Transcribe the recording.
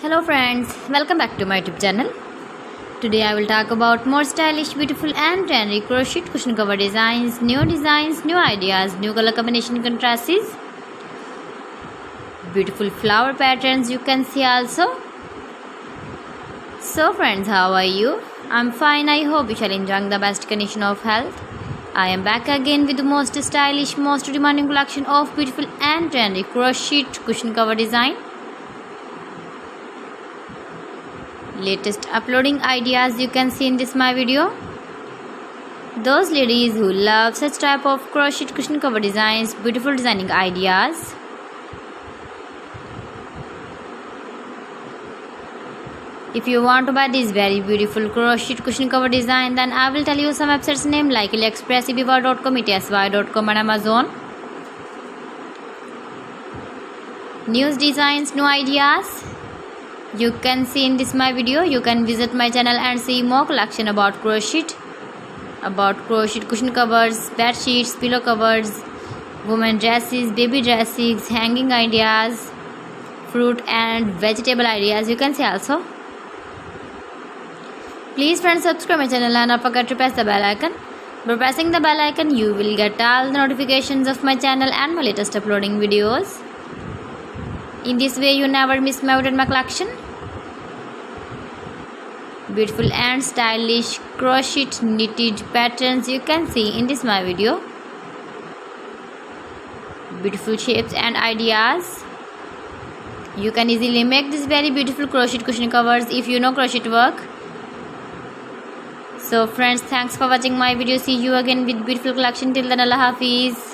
Hello friends, welcome back to my YouTube channel. Today I will talk about more stylish, beautiful and trendy crochet cushion cover designs, new ideas, new color combination contrasts, beautiful flower patterns you can see also. So friends, how are you? I'm fine. I hope you shall enjoy the best condition of health. I am back again with the most stylish, most demanding collection of beautiful and trendy crochet cushion cover design. Latest uploading ideas you can see in this my video. Those ladies who love such type of crochet cushion cover designs, beautiful designing ideas. If you want to buy this very beautiful crochet cushion cover design, then I will tell you some websites name like AliExpress, eBay.com, etsy.com and Amazon. New designs, new ideas you can see in this my video. You can visit my channel and see more collection about crochet cushion covers, bed sheets, pillow covers, women dresses, baby dresses, hanging ideas, fruit and vegetable ideas you can see also. Please friends, subscribe my channel and don't forget to press the bell icon. By pressing the bell icon you will get all the notifications of my channel and my latest uploading videos. In this way you never miss my collection. Beautiful and stylish crochet knitted patterns you can see in this my video. Beautiful shapes and ideas. You can easily make this very beautiful crochet cushion covers if you know crochet work. So friends, thanks for watching my video. See you again with beautiful collection. Till then, Allah Hafiz.